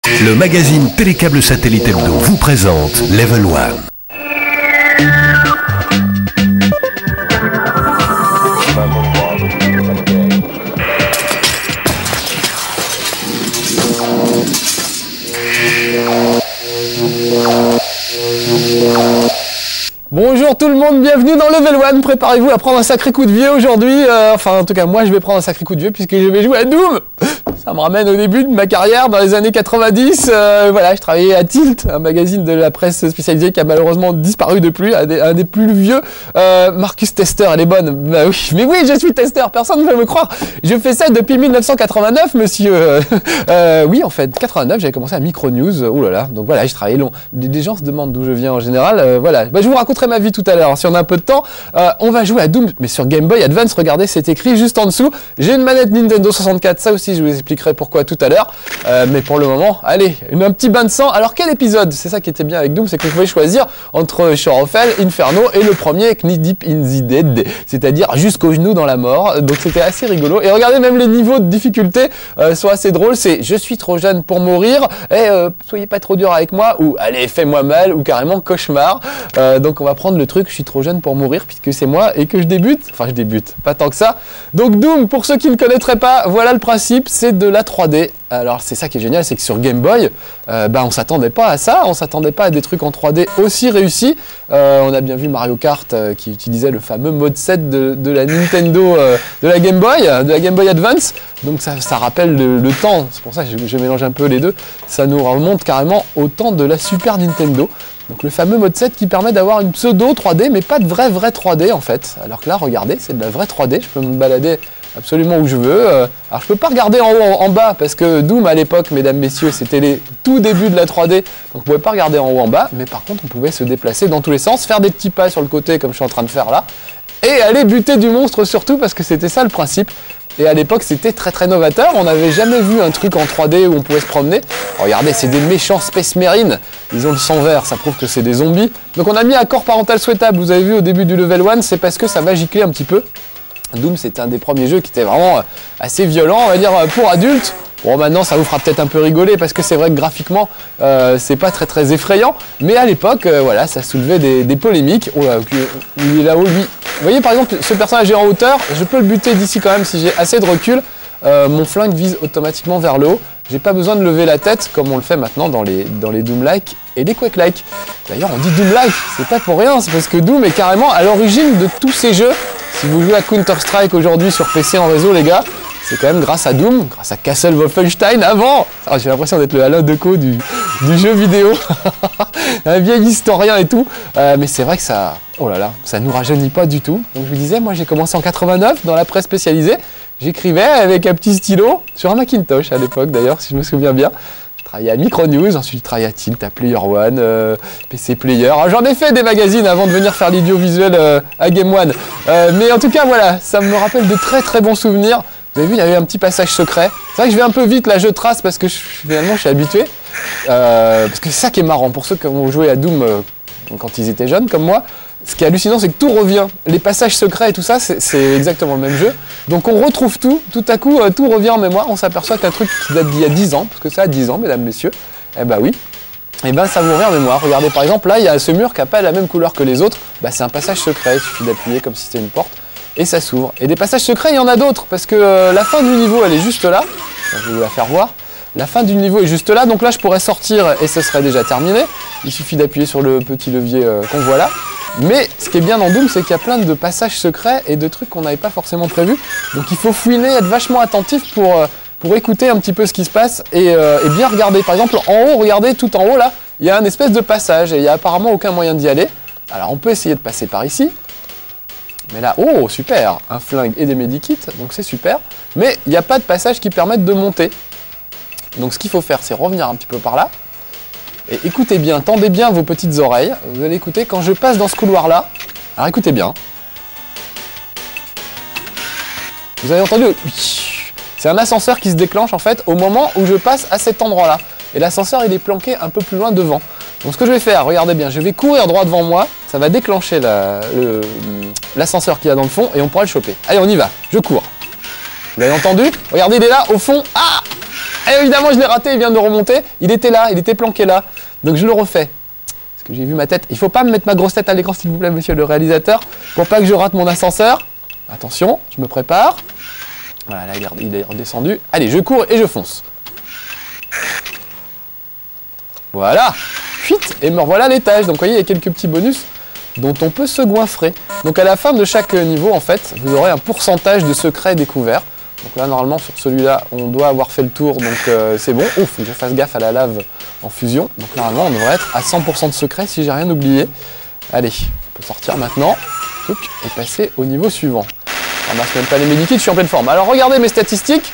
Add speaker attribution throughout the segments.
Speaker 1: Le magazine Télécable Satellite Hebdo vous présente Level 1.
Speaker 2: Bonjour tout le monde, bienvenue dans Level 1, préparez-vous à prendre un sacré coup de vieux aujourd'hui, enfin en tout cas moi je vais prendre un sacré coup de vieux puisque je vais jouer à Doom. Ça me ramène au début de ma carrière dans les années 90, voilà, je travaillais à Tilt, un magazine de la presse spécialisée qui a malheureusement disparu depuis, un des plus vieux. Marcus Tester, elle est bonne, bah oui, mais oui je suis Tester, personne ne veut me croire, je fais ça depuis 1989 monsieur, oui en fait, 89 j'avais commencé à Micronews, oh là là, donc voilà, je travaillais long, des gens se demandent d'où je viens en général, voilà, bah, je vous raconterai ma vie tout à l'heure, si on a un peu de temps, on va jouer à Doom, mais sur Game Boy Advance, regardez c'est écrit juste en dessous, j'ai une manette Nintendo 64, ça aussi je vous expliquerai pourquoi tout à l'heure, mais pour le moment, allez, un petit bain de sang. Alors quel épisode? C'est ça qui était bien avec Doom, c'est que vous pouvez choisir entre Shore of Hell, Inferno et le premier Knee Deep in the Dead, c'est-à-dire jusqu'au genou dans la mort, donc c'était assez rigolo, et regardez même les niveaux de difficulté sont assez drôles, c'est je suis trop jeune pour mourir, et soyez pas trop dur avec moi, ou allez fais-moi mal, ou carrément cauchemar, donc on va prendre le truc je suis trop jeune pour mourir, puisque c'est moi, et que je débute, pas tant que ça, donc Doom, pour ceux qui ne connaîtraient pas, voilà le principe, c'est de la 3D. Alors c'est ça qui est génial, c'est que sur Game Boy, on s'attendait pas à ça, on s'attendait pas à des trucs en 3D aussi réussis. On a bien vu Mario Kart qui utilisait le fameux mode 7 de la Nintendo, de la Game Boy Advance. Donc ça rappelle le temps, c'est pour ça que je mélange un peu les deux. Ça nous remonte carrément au temps de la Super Nintendo. Donc le fameux mode 7 qui permet d'avoir une pseudo 3D, mais pas de vraie 3D en fait. Alors que là, regardez, c'est de la vraie 3D, je peux me balader absolument où je veux. Alors je peux pas regarder en haut, en bas, parce que Doom à l'époque, mesdames, messieurs, c'était les tout débuts de la 3D, donc on pouvait pas regarder en haut, en bas, mais par contre on pouvait se déplacer dans tous les sens, faire des petits pas sur le côté comme je suis en train de faire là, et aller buter du monstre surtout, parce que c'était ça le principe. Et à l'époque c'était très très novateur, on n'avait jamais vu un truc en 3D où on pouvait se promener. Regardez, c'est des méchants Space Marines, ils ont le sang vert, ça prouve que c'est des zombies. Donc on a mis accord parental souhaitable, vous avez vu au début du level 1, c'est parce que ça m'a giclé un petit peu. Doom c'était un des premiers jeux qui était vraiment assez violent, on va dire, pour adultes. Bon maintenant ça vous fera peut-être un peu rigoler parce que c'est vrai que graphiquement c'est pas très très effrayant, mais à l'époque voilà, ça soulevait des polémiques. Oh là, il est là-haut lui. Vous voyez par exemple ce personnage est en hauteur, je peux le buter d'ici quand même si j'ai assez de recul. Mon flingue vise automatiquement vers le haut, j'ai pas besoin de lever la tête comme on le fait maintenant dans les Doom-like et les Quake-like. D'ailleurs on dit Doom-like, c'est pas pour rien, c'est parce que Doom est carrément à l'origine de tous ces jeux. Si vous jouez à Counter-Strike aujourd'hui sur PC en réseau les gars, c'est quand même grâce à Doom, grâce à Castle Wolfenstein avant. Ah, j'ai l'impression d'être le Alain Decaux du jeu vidéo, un vieil historien et tout, mais c'est vrai que ça, oh là là, ça nous rajeunit pas du tout. Donc je vous disais, moi j'ai commencé en 89 dans la presse spécialisée, j'écrivais avec un petit stylo sur un Macintosh à l'époque d'ailleurs, si je me souviens bien. Je travaillais à Micronews, ensuite je travaillais à Tilt, à Player One, PC Player. J'en ai fait des magazines avant de venir faire l'audiovisuel à Game One. Mais en tout cas voilà, ça me rappelle de très très bons souvenirs. Vous avez vu, il y avait un petit passage secret. C'est vrai que je vais un peu vite, là je trace parce que finalement je suis habitué. Parce que c'est ça qui est marrant, pour ceux qui ont joué à Doom quand ils étaient jeunes comme moi. Ce qui est hallucinant, c'est que tout revient. Les passages secrets et tout ça, c'est exactement le même jeu. Donc on retrouve tout à coup, tout revient en mémoire. On s'aperçoit qu'un truc qui date d'il y a 10 ans, parce que ça a 10 ans, mesdames, messieurs, eh ben oui, et ben ça vous revient en mémoire. Regardez par exemple, là il y a ce mur qui n'a pas la même couleur que les autres. Bah, c'est un passage secret, il suffit d'appuyer comme si c'était une porte. Et ça s'ouvre. Et des passages secrets, il y en a d'autres, parce que la fin du niveau, elle est juste là. Je vais vous la faire voir. La fin du niveau est juste là, donc là je pourrais sortir et ce serait déjà terminé. Il suffit d'appuyer sur le petit levier qu'on voit là. Mais ce qui est bien dans Doom, c'est qu'il y a plein de passages secrets et de trucs qu'on n'avait pas forcément prévus. Donc il faut fouiner, être vachement attentif pour écouter un petit peu ce qui se passe et bien regarder. Par exemple, en haut, regardez, tout en haut là, il y a un espèce de passage et il n'y a apparemment aucun moyen d'y aller. Alors on peut essayer de passer par ici. Mais là, oh super, un flingue et des medikits, donc c'est super. Mais il n'y a pas de passage qui permette de monter. Donc ce qu'il faut faire, c'est revenir un petit peu par là. Et écoutez bien, tendez bien vos petites oreilles. Vous allez écouter quand je passe dans ce couloir-là. Alors écoutez bien. Vous avez entendu? C'est un ascenseur qui se déclenche en fait au moment où je passe à cet endroit-là. Et l'ascenseur il est planqué un peu plus loin devant. Donc ce que je vais faire, regardez bien, je vais courir droit devant moi. Ça va déclencher l'ascenseur qu'il y a dans le fond et on pourra le choper. Allez, on y va, je cours. Vous l'avez entendu? Regardez, il est là, au fond. Ah! Et évidemment, je l'ai raté, il vient de remonter. Il était là, il était planqué là. Donc je le refais. Parce que j'ai vu ma tête. Il faut pas me mettre ma grosse tête à l'écran, s'il vous plaît, monsieur le réalisateur, pour pas que je rate mon ascenseur. Attention, je me prépare. Voilà, là, il est redescendu. Allez, je cours et je fonce. Voilà. Fuite. Et me revoilà à l'étage. Donc, vous voyez, il y a quelques petits bonus dont on peut se goinfrer. Donc, à la fin de chaque niveau, en fait, vous aurez un pourcentage de secrets découverts. Donc là, normalement, sur celui-là, on doit avoir fait le tour, donc c'est bon. Ouf, faut que je fasse gaffe à la lave en fusion. Donc normalement, on devrait être à 100% de secret si j'ai rien oublié. Allez, on peut sortir maintenant. Et passer au niveau suivant. Je ramasse même pas les medikits, je suis en pleine forme. Alors regardez mes statistiques.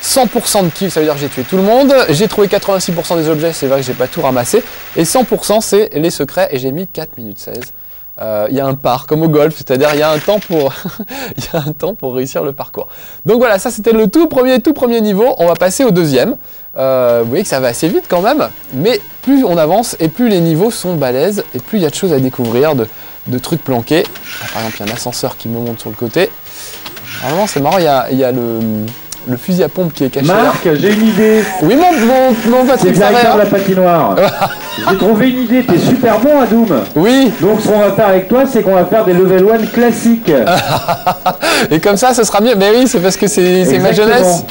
Speaker 2: 100% de kills, ça veut dire que j'ai tué tout le monde. J'ai trouvé 86% des objets, c'est vrai que j'ai pas tout ramassé. Et 100% c'est les secrets, et j'ai mis 4 minutes 16. Il y a un par, comme au golf, c'est-à-dire il y a un temps pour il y a un temps pour réussir le parcours. Donc voilà, ça c'était le tout premier niveau. On va passer au deuxième. Vous voyez que ça va assez vite quand même, mais plus on avance et plus les niveaux sont balèzes et plus il y a de choses à découvrir, de trucs planqués. Là, par exemple, il y a un ascenseur qui me monte sur le côté. Normalement, c'est marrant, il y a le fusil à pompe qui est caché.
Speaker 3: Marc, j'ai une idée.
Speaker 2: Oui, mon Patrick,
Speaker 3: c'est
Speaker 2: ça
Speaker 3: directeur
Speaker 2: va.
Speaker 3: de la patinoire. J'ai trouvé une idée, t'es super bon à Doom.
Speaker 2: Oui.
Speaker 3: Donc ce qu'on va faire avec toi, c'est qu'on va faire des level 1 classiques.
Speaker 2: Et comme ça, ce sera mieux. Mais oui, c'est parce que c'est ma jeunesse.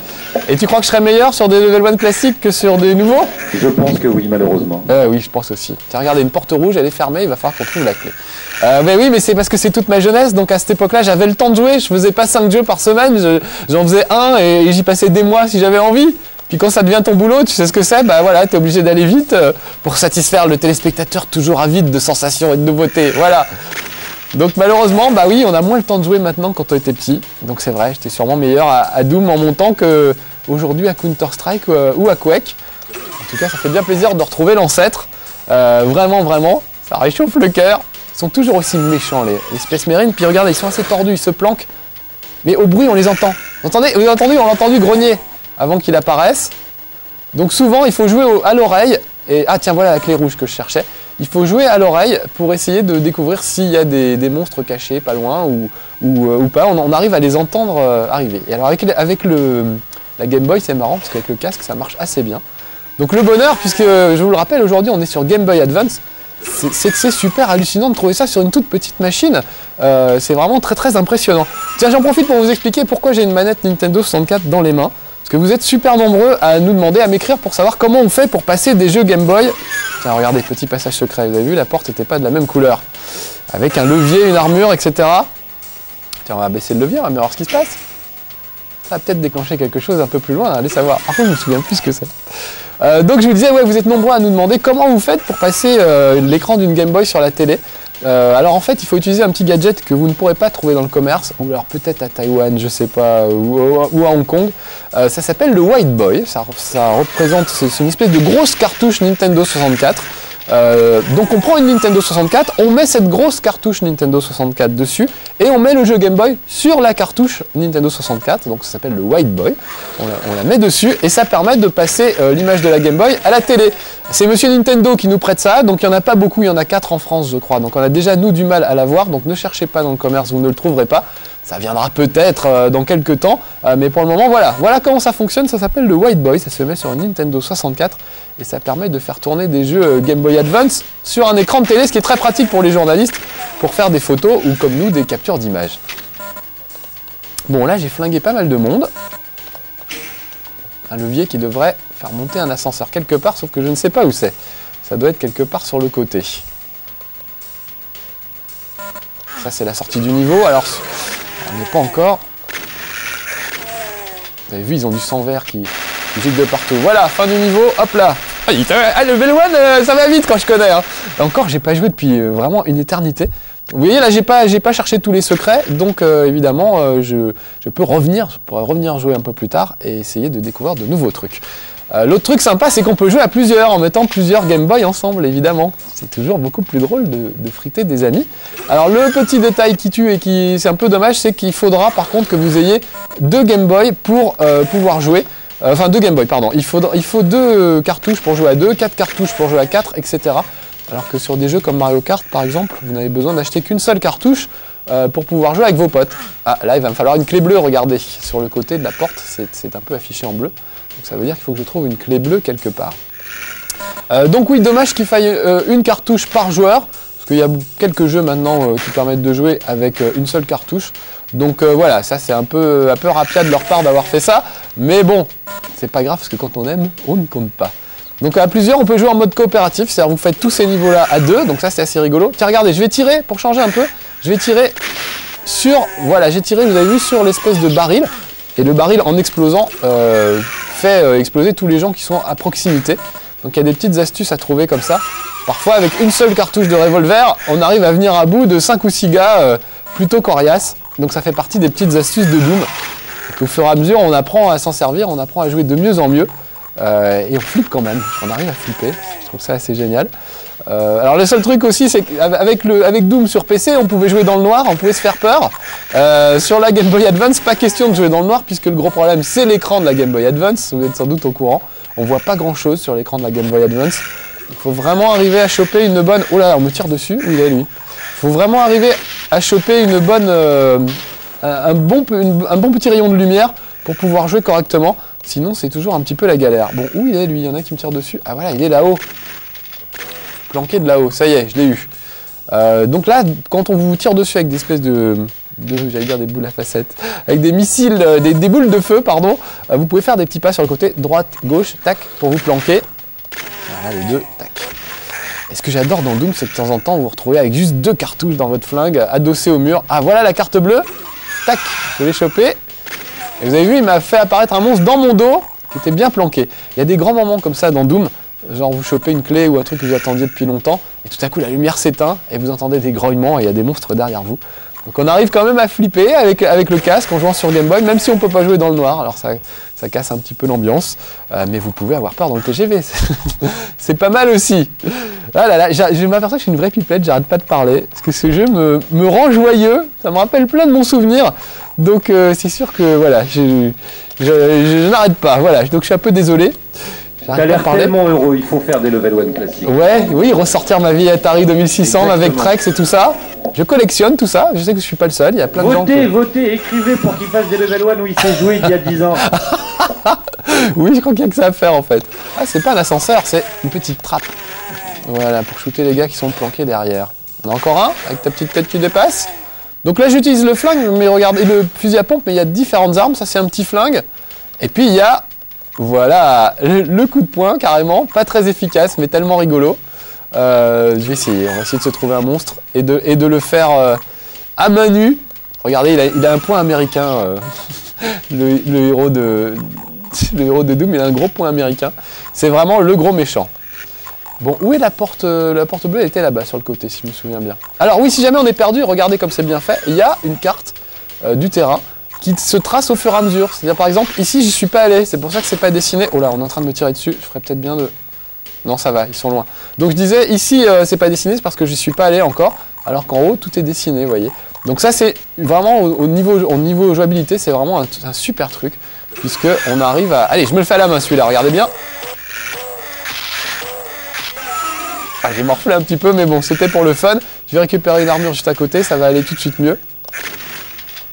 Speaker 2: Et tu crois que je serais meilleur sur des level 1 classiques que sur des nouveaux?
Speaker 3: Je pense que oui, malheureusement.
Speaker 2: Oui, je pense aussi. Tiens, regardez, une porte rouge, elle est fermée, il va falloir qu'on trouve la clé. Mais oui, mais c'est parce que c'est toute ma jeunesse, donc à cette époque-là, j'avais le temps de jouer, je faisais pas 5 jeux par semaine, j'en faisais un et j'y passais des mois si j'avais envie. Puis quand ça devient ton boulot, tu sais ce que c'est, bah voilà, t'es obligé d'aller vite pour satisfaire le téléspectateur toujours avide de sensations et de nouveautés, voilà. Donc malheureusement, bah oui, on a moins le temps de jouer maintenant quand on était petit, donc c'est vrai, j'étais sûrement meilleur à Doom en montant que aujourd'hui à Counter-Strike ou à Quake. En tout cas, ça fait bien plaisir de retrouver l'ancêtre, vraiment, ça réchauffe le cœur. Ils sont toujours aussi méchants les Space Marines, puis regardez, ils sont assez tordus, ils se planquent, mais au bruit on les entend. Vous entendez? On l'a entendu grogner avant qu'il apparaisse. Donc souvent il faut jouer à l'oreille, et ah tiens voilà la clé rouge que je cherchais. Il faut jouer à l'oreille pour essayer de découvrir s'il y a des monstres cachés pas loin ou pas. On arrive à les entendre arriver. Et alors avec la Game Boy c'est marrant parce qu'avec le casque ça marche assez bien. Donc le bonheur, puisque je vous le rappelle aujourd'hui on est sur Game Boy Advance, c'est que c'est super hallucinant de trouver ça sur une toute petite machine. C'est vraiment très impressionnant. Tiens, j'en profite pour vous expliquer pourquoi j'ai une manette Nintendo 64 dans les mains. Parce que vous êtes super nombreux à nous demander, à m'écrire pour savoir comment on fait pour passer des jeux Game Boy. Tiens, regardez, petit passage secret, vous avez vu, la porte n'était pas de la même couleur. Avec un levier, une armure, etc. Tiens, on va baisser le levier, on va voir ce qui se passe. Ça va peut-être déclencher quelque chose un peu plus loin, allez savoir. Par contre, je me souviens plus ce que c'est. Donc je vous disais, ouais, vous êtes nombreux à nous demander comment vous faites pour passer l'écran d'une Game Boy sur la télé. Alors en fait, il faut utiliser un petit gadget que vous ne pourrez pas trouver dans le commerce, ou alors peut-être à Taïwan, je sais pas, ou à Hong Kong. Ça s'appelle le White Boy. Ça représente, c'est une espèce de grosse cartouche Nintendo 64. Donc on prend une Nintendo 64, on met cette grosse cartouche Nintendo 64 dessus et on met le jeu Game Boy sur la cartouche Nintendo 64, donc ça s'appelle le White Boy. On la met dessus et ça permet de passer l'image de la Game Boy à la télé. C'est Monsieur Nintendo qui nous prête ça, donc il n'y en a pas beaucoup, il y en a 4 en France je crois, donc on a déjà nous du mal à l'avoir, donc ne cherchez pas dans le commerce, vous ne le trouverez pas. Ça viendra peut-être dans quelques temps, mais pour le moment voilà comment ça fonctionne, ça s'appelle le White Boy, ça se met sur une Nintendo 64 et ça permet de faire tourner des jeux Game Boy Advance sur un écran de télé, ce qui est très pratique pour les journalistes pour faire des photos ou comme nous des captures d'images. Bon là j'ai flingué pas mal de monde, un levier qui devrait faire monter un ascenseur quelque part, sauf que je ne sais pas où c'est, ça doit être quelque part sur le côté. Ça c'est la sortie du niveau, alors on n'est pas encore. Vous avez vu, ils ont du sang vert qui gicle de partout. Voilà, fin du niveau, hop là. Ah, le level 1, ça va vite quand je connais. Hein. Et encore, j'ai pas joué depuis vraiment une éternité. Vous voyez, là, j'ai pas cherché tous les secrets, donc évidemment, je pourrais revenir jouer un peu plus tard et essayer de découvrir de nouveaux trucs. L'autre truc sympa, c'est qu'on peut jouer à plusieurs, en mettant plusieurs Game Boy ensemble, évidemment. C'est toujours beaucoup plus drôle de friter des amis. Alors, le petit détail qui tue et qui c'est un peu dommage, c'est qu'il faudra par contre que vous ayez 2 Game Boy pour pouvoir jouer. Enfin, 2 Game Boy, pardon. Il faut 2 cartouches pour jouer à 2, 4 cartouches pour jouer à 4, etc. Alors que sur des jeux comme Mario Kart, par exemple, vous n'avez besoin d'acheter qu'une seule cartouche pour pouvoir jouer avec vos potes. Ah, là, il va me falloir une clé bleue, regardez. Sur le côté de la porte, c'est un peu affiché en bleu. Donc ça veut dire qu'il faut que je trouve une clé bleue quelque part. Donc oui, dommage qu'il faille une cartouche par joueur, parce qu'il y a quelques jeux maintenant qui permettent de jouer avec une seule cartouche. Donc voilà, ça c'est un peu rapide de leur part d'avoir fait ça, mais bon, c'est pas grave parce que quand on aime, on ne compte pas. Donc à plusieurs, on peut jouer en mode coopératif, c'est-à-dire vous faites tous ces niveaux-là à 2, donc ça c'est assez rigolo. Tiens, regardez, je vais tirer, pour changer un peu, je vais tirer sur, voilà, j'ai tiré, vous avez vu, sur l'espèce de baril, et le baril en explosant fait exploser tous les gens qui sont à proximité. Donc il y a des petites astuces à trouver comme ça. Parfois avec une seule cartouche de revolver, on arrive à venir à bout de 5 ou 6 gars plutôt coriaces. Donc ça fait partie des petites astuces de Doom. Et au fur et à mesure, on apprend à s'en servir, on apprend à jouer de mieux en mieux. Et on flippe quand même, on arrive à flipper. Je trouve ça assez génial. Alors le seul truc aussi, c'est qu'avec Doom sur PC, on pouvait jouer dans le noir, on pouvait se faire peur. Sur la Game Boy Advance, pas question de jouer dans le noir, puisque le gros problème, c'est l'écran de la Game Boy Advance. Vous êtes sans doute au courant. On voit pas grand chose sur l'écran de la Game Boy Advance. Il faut vraiment arriver à choper une bonne... Oh là, on me tire dessus. Où il est, lui? Il faut vraiment arriver à choper une bonne... un bon petit rayon de lumière pour pouvoir jouer correctement. Sinon, c'est toujours un petit peu la galère. Bon, où il est, lui? Il y en a qui me tirent dessus. Ah voilà, il est là-haut. Planqué de là-haut. Ça y est, je l'ai eu. Donc là, quand on vous tire dessus avec des espèces j'allais dire des boules à facettes, avec des missiles, des boules de feu, pardon, vous pouvez faire des petits pas sur le côté, droite, gauche, tac, pour vous planquer. Voilà, les deux, tac. Et ce que j'adore dans Doom, c'est que de temps en temps, vous vous retrouvez avec juste 2 cartouches dans votre flingue, adossées au mur. Ah, voilà la carte bleue. Tac, je l'ai chopé. Et vous avez vu, il m'a fait apparaître un monstre dans mon dos, qui était bien planqué. Il y a des grands moments comme ça dans Doom, genre vous chopez une clé ou un truc que vous attendiez depuis longtemps, et tout à coup la lumière s'éteint, et vous entendez des grognements, et il y a des monstres derrière vous. Donc on arrive quand même à flipper avec le casque en jouant sur Game Boy, même si on peut pas jouer dans le noir, alors ça casse un petit peu l'ambiance, mais vous pouvez avoir peur dans le TGV, c'est pas mal aussi. Ah là là, je m'aperçois que je suis une vraie pipelette, j'arrête pas de parler, parce que ce jeu me rend joyeux, ça me rappelle plein de bons souvenirs, donc c'est sûr que voilà, je n'arrête pas, voilà, donc je suis un peu désolé.
Speaker 3: T'as l'air tellement heureux, il faut faire des level 1 classiques.
Speaker 2: Ouais, oui, ressortir ma vieille Atari 2600 exactement. Avec Trex et tout ça. Je collectionne tout ça, je sais que je suis pas le seul, il y a plein de gens
Speaker 3: Votez, écrivez pour qu'il fasse des level 1 où il s'est joué il y a 10 ans.
Speaker 2: Oui, je crois qu'il y a que ça à faire en fait. Ah, c'est pas un ascenseur, c'est une petite trappe. Voilà, pour shooter les gars qui sont planqués derrière. Il y en a encore un, avec ta petite tête qui dépasse. Donc là, j'utilise le flingue, mais regardez, le fusil à pompe, mais il y a différentes armes, ça c'est un petit flingue. Et puis il y a... Voilà, le coup de poing carrément, pas très efficace mais tellement rigolo. Je vais essayer, on va essayer de se trouver un monstre et de le faire à main nue. Regardez, il a un poing américain, le héros de Doom, il a un gros poing américain. C'est vraiment le gros méchant. Bon, où est la porte bleue? Elle était là-bas sur le côté si je me souviens bien. Alors oui, si jamais on est perdu, regardez comme c'est bien fait, il y a une carte du terrain qui se trace au fur et à mesure. C'est-à-dire par exemple, ici j'y suis pas allé, c'est pour ça que c'est pas dessiné. Oh là, on est en train de me tirer dessus, je ferais peut-être bien de... Non, ça va, ils sont loin. Donc je disais, ici c'est pas dessiné, c'est parce que j'y suis pas allé encore, alors qu'en haut tout est dessiné, vous voyez. Donc ça c'est vraiment au niveau jouabilité, c'est vraiment un super truc, puisque on arrive à... Allez, je me le fais à la main celui-là, regardez bien. Ah, j'ai morflé un petit peu, mais bon, c'était pour le fun. Je vais récupérer une armure juste à côté, ça va aller tout de suite mieux.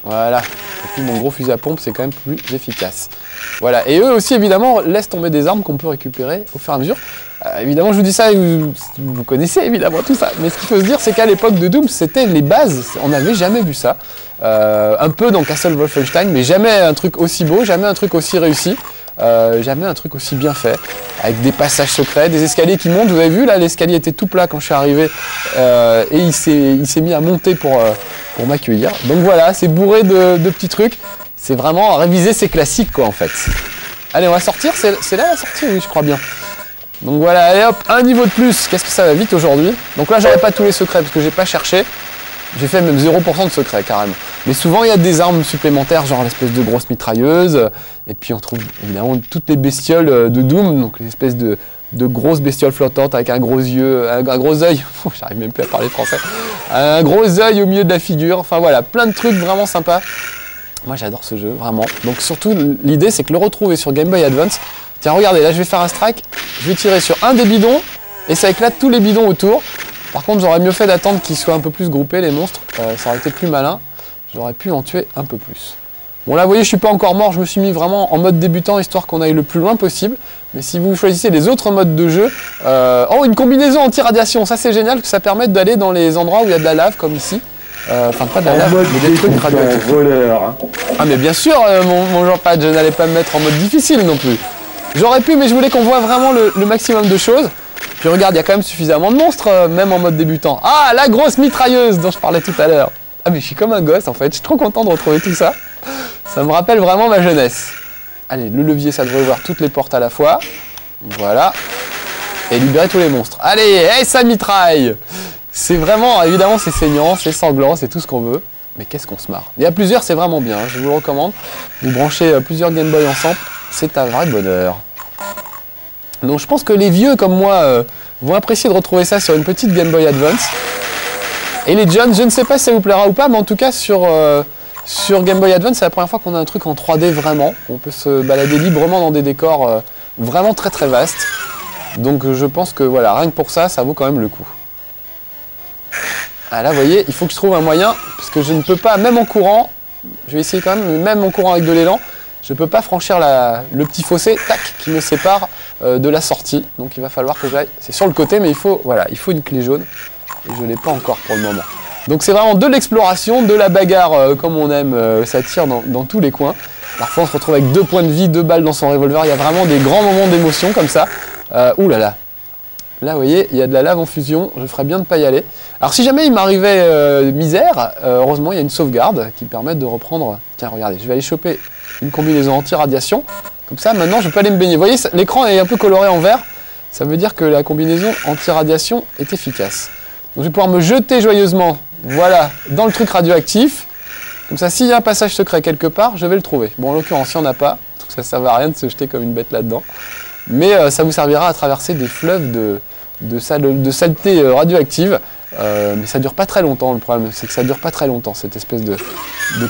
Speaker 2: Voilà. Et puis mon gros fusil à pompe, c'est quand même plus efficace. Voilà. Et eux aussi, évidemment, laissent tomber des armes qu'on peut récupérer au fur et à mesure. Évidemment, je vous dis ça, vous connaissez évidemment tout ça. Mais ce qu'il faut se dire, c'est qu'à l'époque de Doom, c'était les bases. On n'avait jamais vu ça. Un peu dans Castle Wolfenstein, mais jamais un truc aussi beau, jamais un truc aussi réussi. Jamais un truc aussi bien fait, avec des passages secrets, des escaliers qui montent. Vous avez vu là, l'escalier était tout plat quand je suis arrivé et il s'est mis à monter pour m'accueillir. Donc voilà, c'est bourré de petits trucs. C'est vraiment réviser ces classiques quoi en fait. Allez, on va sortir, c'est là la sortie? Oui, je crois bien. Donc voilà, allez hop, un niveau de plus. Qu'est-ce que ça va vite aujourd'hui? Donc là, j'aurais pas tous les secrets parce que j'ai pas cherché. J'ai fait même 0% de secret carrément. Mais souvent il y a des armes supplémentaires, genre l'espèce de grosse mitrailleuse. Et puis on trouve évidemment toutes les bestioles de Doom, donc les espèces de grosses bestioles flottantes avec un gros œil. J'arrive même plus à parler français. Un gros œil au milieu de la figure. Enfin voilà, plein de trucs vraiment sympas. Moi j'adore ce jeu, vraiment. Donc surtout l'idée c'est que le retrouver sur Game Boy Advance. Tiens regardez, là je vais faire un strike. Je vais tirer sur un des bidons et ça éclate tous les bidons autour. Par contre, j'aurais mieux fait d'attendre qu'ils soient un peu plus groupés, les monstres. Ça aurait été plus malin. J'aurais pu en tuer un peu plus. Bon là vous voyez je suis pas encore mort, je me suis mis vraiment en mode débutant histoire qu'on aille le plus loin possible. Mais si vous choisissez les autres modes de jeu, oh une combinaison anti-radiation, ça c'est génial, que ça permet d'aller dans les endroits où il y a de la lave comme ici. Enfin pas de la lave, mais des trucs radioactifs.
Speaker 3: Voleur.
Speaker 2: Ah mais bien sûr mon Jean-Pad, je n'allais pas me mettre en mode difficile non plus. J'aurais pu mais je voulais qu'on voit vraiment le maximum de choses. Puis regarde, il y a quand même suffisamment de monstres, même en mode débutant. Ah, la grosse mitrailleuse dont je parlais tout à l'heure. Ah mais je suis comme un gosse en fait, je suis trop content de retrouver tout ça. Ça me rappelle vraiment ma jeunesse. Allez, le levier, ça devrait ouvrir toutes les portes à la fois. Voilà. Et libérer tous les monstres. Allez, hey, ça mitraille. C'est vraiment, évidemment, c'est saignant, c'est sanglant, c'est tout ce qu'on veut. Mais qu'est-ce qu'on se marre. Il y a plusieurs, c'est vraiment bien, je vous le recommande. Vous branchez plusieurs Game Boy ensemble, c'est un vrai bonheur. Donc je pense que les vieux comme moi vont apprécier de retrouver ça sur une petite Game Boy Advance. Et les jeunes, je ne sais pas si ça vous plaira ou pas, mais en tout cas sur Game Boy Advance, c'est la première fois qu'on a un truc en 3D vraiment. On peut se balader librement dans des décors vraiment très très vastes. Donc je pense que voilà, rien que pour ça, ça vaut quand même le coup. Ah là, vous voyez, il faut que je trouve un moyen, parce que je ne peux pas, même en courant, je vais essayer quand même, mais même en courant avec de l'élan, je ne peux pas franchir le petit fossé, tac, qui me sépare de la sortie. Donc il va falloir que j'aille, c'est sur le côté, mais il faut une clé jaune, et je ne l'ai pas encore pour le moment. Donc c'est vraiment de l'exploration, de la bagarre comme on aime, ça tire dans tous les coins. Parfois on se retrouve avec 2 points de vie, 2 balles dans son revolver, il y a vraiment des grands moments d'émotion comme ça. Ouh là là. Là, vous voyez, il y a de la lave en fusion, je ferais bien de ne pas y aller. Alors si jamais il m'arrivait misère, heureusement il y a une sauvegarde qui permet de reprendre... Tiens, regardez, je vais aller choper une combinaison anti-radiation. Comme ça, maintenant, je peux aller me baigner. Vous voyez, l'écran est un peu coloré en vert. Ça veut dire que la combinaison anti-radiation est efficace. Donc je vais pouvoir me jeter joyeusement, voilà, dans le truc radioactif. Comme ça, s'il y a un passage secret quelque part, je vais le trouver. Bon, en l'occurrence, il n'y en a pas. Donc ça ne sert à rien de se jeter comme une bête là-dedans. Mais ça vous servira à traverser des fleuves de saleté radioactive. Mais ça dure pas très longtemps, le problème, c'est que ça dure pas très longtemps, cette espèce de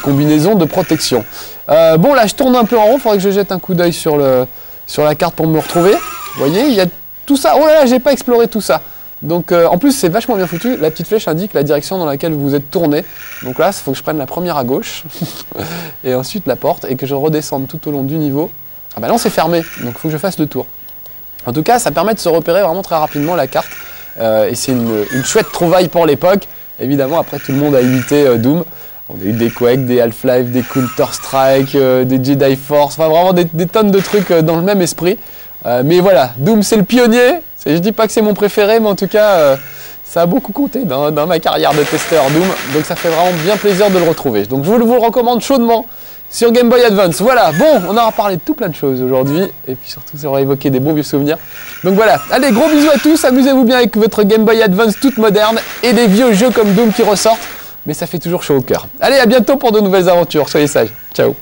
Speaker 2: combinaison de protection. Bon, là, je tourne un peu en rond, il faudrait que je jette un coup d'œil sur la carte pour me retrouver. Vous voyez, il y a tout ça. Oh là là, j'ai pas exploré tout ça. Donc, en plus, c'est vachement bien foutu. La petite flèche indique la direction dans laquelle vous êtes tourné. Donc là, il faut que je prenne la première à gauche, et ensuite la porte, et que je redescende tout au long du niveau. Ah bah non, c'est fermé, donc il faut que je fasse le tour. En tout cas, ça permet de se repérer vraiment très rapidement la carte. Et c'est une chouette trouvaille pour l'époque. Évidemment, après, tout le monde a imité Doom. On a eu des Quake, des Half-Life, des Counter-Strike, des Jedi Force, enfin vraiment des tonnes de trucs dans le même esprit. Mais voilà, Doom, c'est le pionnier. Je dis pas que c'est mon préféré, mais en tout cas, ça a beaucoup compté dans ma carrière de testeur Doom. Donc ça fait vraiment bien plaisir de le retrouver. Donc je vous le recommande chaudement sur Game Boy Advance. Voilà, bon, on aura parlé de tout plein de choses aujourd'hui. Et puis surtout, ça aura évoqué des bons vieux souvenirs. Donc voilà, allez, gros bisous à tous. Amusez-vous bien avec votre Game Boy Advance toute moderne. Et des vieux jeux comme Doom qui ressortent. Mais ça fait toujours chaud au cœur. Allez, à bientôt pour de nouvelles aventures. Soyez sages. Ciao.